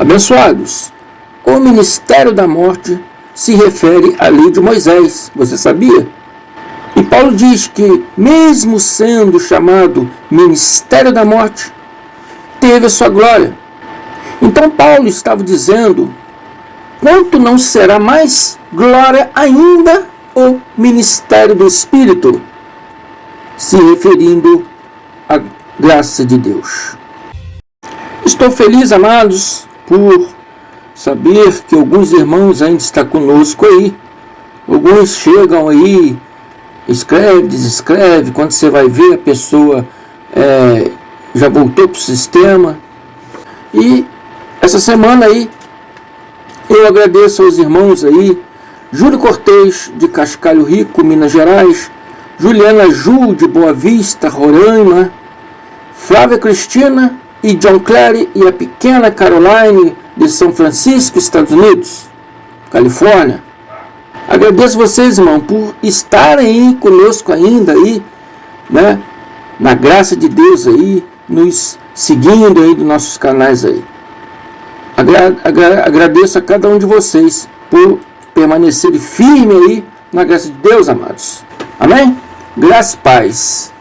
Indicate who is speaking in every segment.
Speaker 1: Abençoados, o ministério da morte se refere à lei de Moisés, você sabia? E Paulo diz que, mesmo sendo chamado ministério da morte, teve a sua glória. Então Paulo estava dizendo, quanto não será mais glória ainda o ministério do Espírito, se referindo à graça de Deus. Estou feliz, amados, por saber que alguns irmãos ainda estão conosco aí. Alguns chegam aí, escreve, desescreve, quando você vai ver a pessoa já voltou para o sistema. E essa semana aí, eu agradeço aos irmãos aí, Júlio Cortez, de Cascalho Rico, Minas Gerais, Juliana Ju, de Boa Vista, Roraima, Flávia Cristina e John Clary e a pequena Caroline, de São Francisco, Estados Unidos, Califórnia. Agradeço vocês, irmão, por estarem aí conosco ainda aí, né, na graça de Deus aí, nos seguindo aí dos nossos canais aí. Agradeço a cada um de vocês por permanecerem firme aí na graça de Deus, amados. Amém? Graça e paz.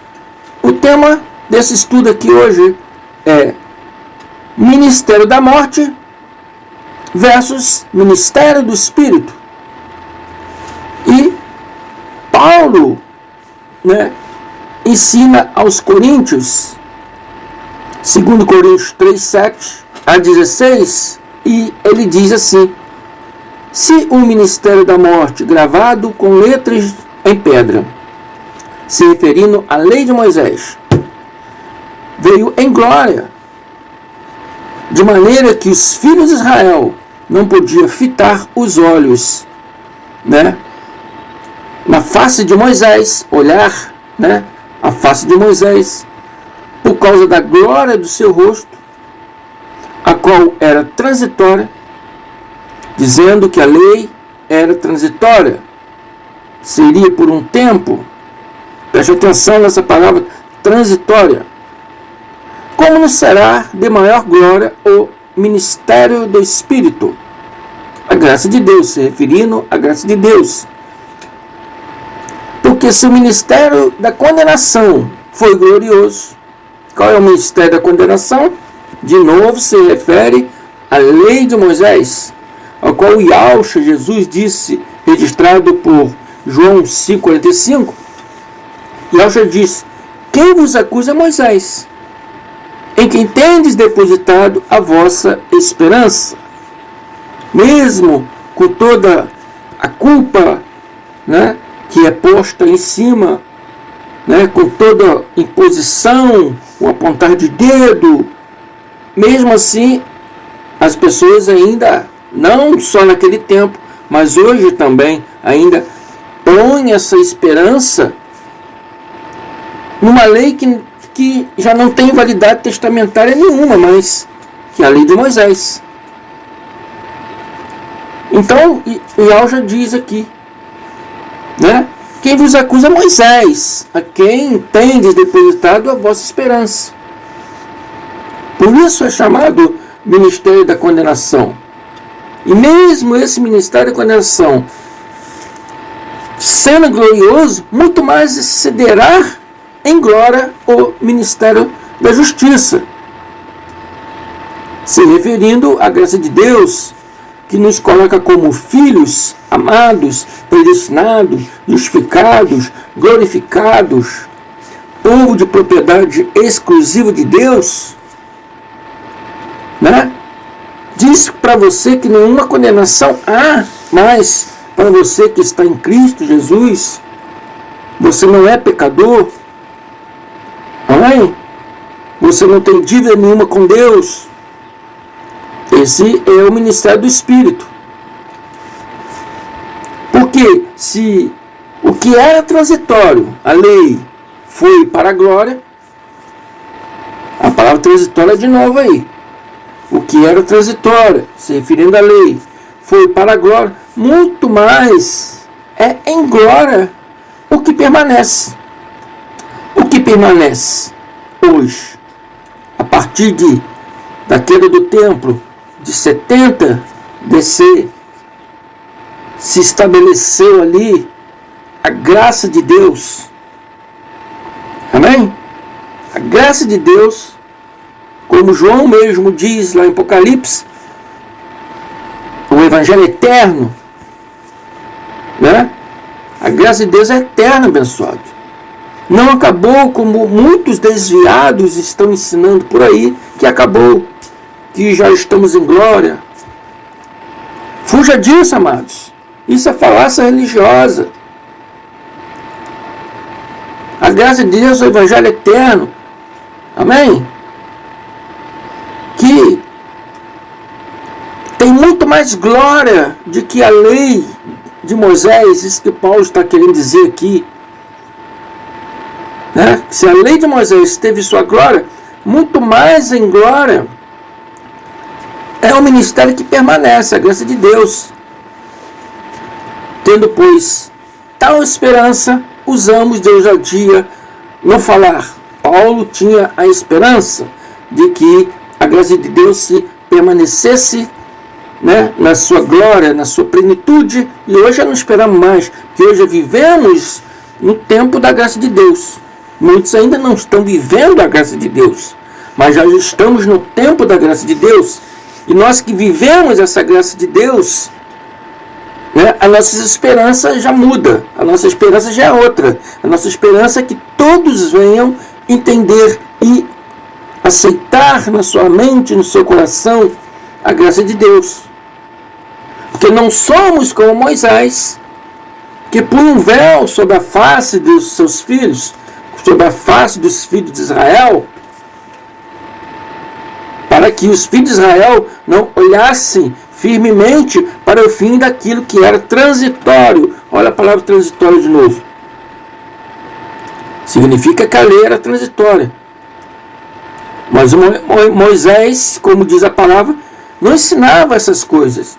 Speaker 1: O tema desse estudo aqui hoje é Ministério da Morte versus Ministério do Espírito. E Paulo, né, ensina aos Coríntios, 2 Coríntios 3, 7 a 16, e ele diz assim: se o ministério da morte, gravado com letras em pedra, se referindo à lei de Moisés, veio em glória, de maneira que os filhos de Israel não podiam fitar os olhos, né, na face de Moisés, olhar, né, a face de Moisés, por causa da glória do seu rosto, a qual era transitória, dizendo que a lei era transitória, seria por um tempo. Preste atenção nessa palavra transitória. Como não será de maior glória o ministério do Espírito? A graça de Deus, se referindo à graça de Deus. Porque se o ministério da condenação foi glorioso, qual é o ministério da condenação? De novo se refere à lei de Moisés, ao qual Yahshua Jesus disse, registrado por João 5,45, Yahshua disse: quem vos acusa é Moisés, em quem tendes depositado a vossa esperança. Mesmo com toda a culpa, né, que é posta em cima, né, com toda imposição, o apontar de dedo, mesmo assim, as pessoas ainda, não só naquele tempo, mas hoje também, ainda põem essa esperança numa lei que já não tem validade testamentária nenhuma, mas que é a lei de Moisés. Então, Ial já diz aqui, né? Quem vos acusa é Moisés, a quem tendes depositado a vossa esperança. Por isso é chamado ministério da condenação. E mesmo esse ministério da condenação, sendo glorioso, muito mais excederá em glória o ministério da justiça, se referindo à graça de Deus, que nos coloca como filhos amados, predestinados, justificados, glorificados, povo de propriedade exclusiva de Deus, né? Diz para você que nenhuma condenação há, mas para você que está em Cristo Jesus, você não é pecador, amém? Você não tem dívida nenhuma com Deus. Esse é o ministério do Espírito. Porque se o que era transitório, a lei, foi para a glória, a palavra transitória é de novo aí. O que era transitório, se referindo à lei, foi para a glória, muito mais é em glória o que permanece. O que permanece hoje, a partir da queda do templo, de 70 DC, se estabeleceu ali a graça de Deus. Amém? A graça de Deus, como João mesmo diz lá em Apocalipse, o Evangelho eterno, né? A graça de Deus é eterna, abençoado. Não acabou como muitos desviados estão ensinando por aí, que acabou, que já estamos em glória. Fuja disso, amados. Isso é falácia religiosa. A graça de Deus é o Evangelho eterno. Amém? Que tem muito mais glória do que a lei de Moisés, isso que Paulo está querendo dizer aqui. Né? Se a lei de Moisés teve sua glória, muito mais em glória é o ministério que permanece, a graça de Deus. Tendo, pois, tal esperança, usamos de ousadia no falar. Paulo tinha a esperança de que a graça de Deus se permanecesse, né, na sua glória, na sua plenitude, e hoje não esperamos mais, porque hoje vivemos no tempo da graça de Deus. Muitos ainda não estão vivendo a graça de Deus, mas já estamos no tempo da graça de Deus, e nós que vivemos essa graça de Deus, né, a nossa esperança já muda, a nossa esperança já é outra, a nossa esperança é que todos venham entender e aceitar na sua mente, no seu coração, a graça de Deus. Porque não somos como Moisés, que põe um véu sobre a face dos seus filhos, sobre a face dos filhos de Israel, para que os filhos de Israel não olhassem firmemente para o fim daquilo que era transitório. Olha a palavra transitório de novo. Significa que a lei era transitória. Mas Moisés, como diz a palavra, não ensinava essas coisas.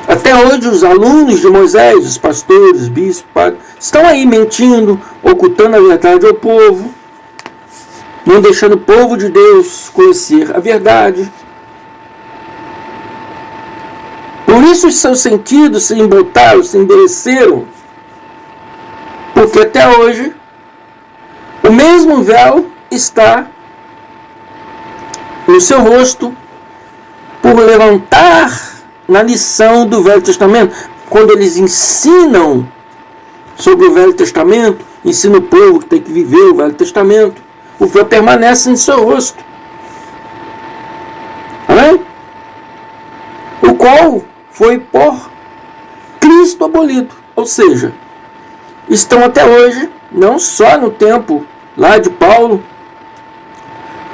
Speaker 1: Até hoje os alunos de Moisés, os pastores, bispos, estão aí mentindo, ocultando a verdade ao povo, não deixando o povo de Deus conhecer a verdade. Por isso os seus sentidos se embotaram, se endureceram, porque até hoje o mesmo véu está no seu rosto por levantar na lição do Velho Testamento. Quando eles ensinam sobre o Velho Testamento, ensinam o povo que tem que viver o Velho Testamento, o véu permanece em seu rosto. Amém? O qual foi por Cristo abolido. Ou seja, estão até hoje, não só no tempo lá de Paulo,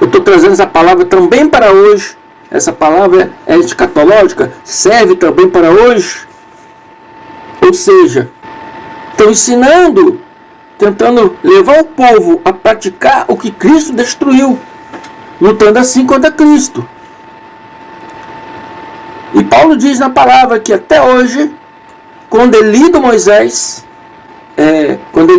Speaker 1: eu estou trazendo essa palavra também para hoje. Essa palavra é escatológica, serve também para hoje. Ou seja, estão ensinando, tentando levar o povo a praticar o que Cristo destruiu, lutando assim contra Cristo. E Paulo diz na palavra que até hoje, quando é lido Moisés, quando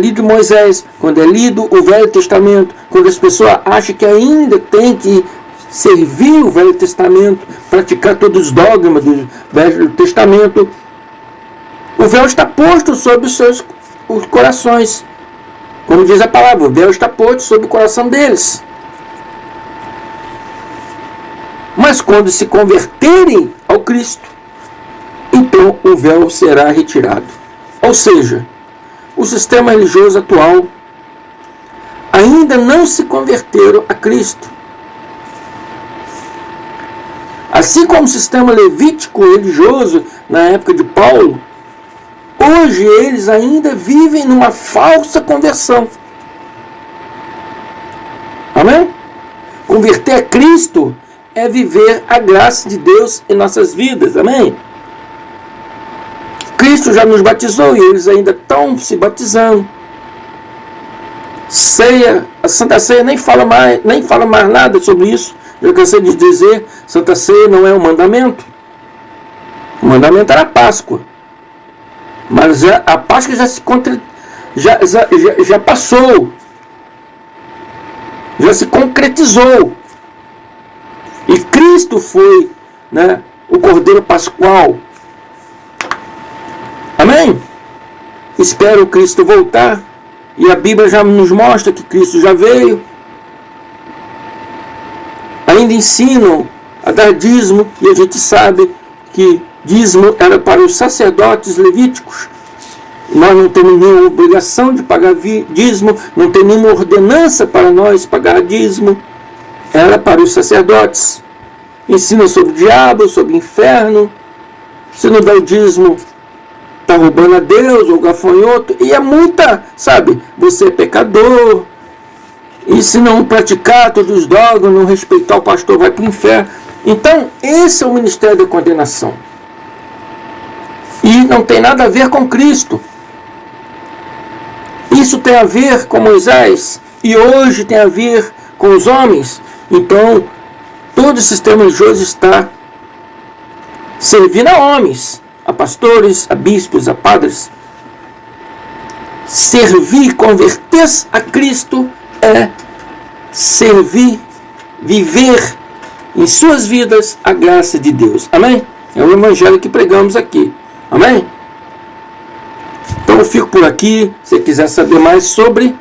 Speaker 1: é lido o Velho Testamento, quando as pessoas acham que ainda tem que servir o Velho Testamento, praticar todos os dogmas do Velho Testamento, o véu está posto sobre os seus corações. Como diz a palavra, o véu está posto sobre o coração deles. Mas quando se converterem ao Cristo, então o véu será retirado. Ou seja, o sistema religioso atual ainda não se converteram a Cristo. Assim como o sistema levítico religioso na época de Paulo, hoje eles ainda vivem numa falsa conversão. Amém? Converter a Cristo é viver a graça de Deus em nossas vidas. Amém? Cristo já nos batizou e eles ainda estão se batizando. Ceia, a Santa Ceia nem fala mais nada sobre isso. Eu cansei de dizer, Santa Ceia não é um mandamento. O mandamento era a Páscoa. Mas a Páscoa já passou. Já se concretizou. E Cristo foi né, o Cordeiro Pascual. Amém? Espero Cristo voltar. E a Bíblia já nos mostra que Cristo já veio. Ainda ensinam a dar dízimo, e a gente sabe que dízimo era para os sacerdotes levíticos. Nós não temos nenhuma obrigação de pagar dízimo, não tem nenhuma ordenança para nós pagar dízimo. Era para os sacerdotes. Ensina sobre o diabo, sobre o inferno. Se não dá o dízimo, está roubando a Deus, ou gafanhoto. E é muita, sabe, você é pecador. E se não praticar todos os dogmas, não respeitar o pastor, vai para o inferno. Então, esse é o ministério da condenação. E não tem nada a ver com Cristo. Isso tem a ver com Moisés. E hoje tem a ver com os homens. Então, todo o sistema religioso está servindo a homens, a pastores, a bispos, a padres. Servir, converter-se a Cristo é servir, viver em suas vidas a graça de Deus. Amém? É o evangelho que pregamos aqui. Amém? Então eu fico por aqui. Se você quiser saber mais sobre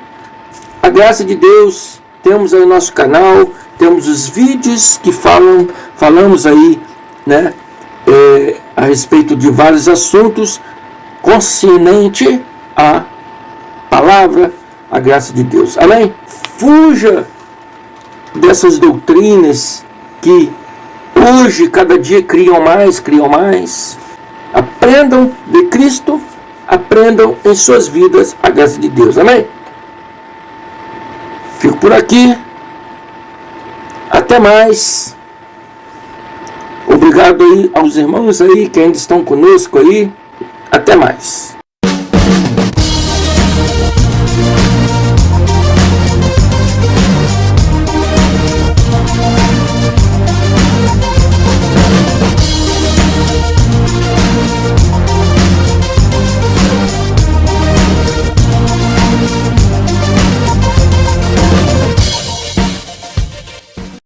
Speaker 1: a graça de Deus, temos aí o nosso canal, temos os vídeos que falamos aí, né, a respeito de vários assuntos concernente à palavra, a graça de Deus. Amém? Fuja dessas doutrinas que hoje, cada dia, criam mais. Aprendam de Cristo, aprendam em suas vidas a graça de Deus. Amém? Fico por aqui. Até mais. Obrigado aí aos irmãos aí que ainda estão conosco aí. Até mais.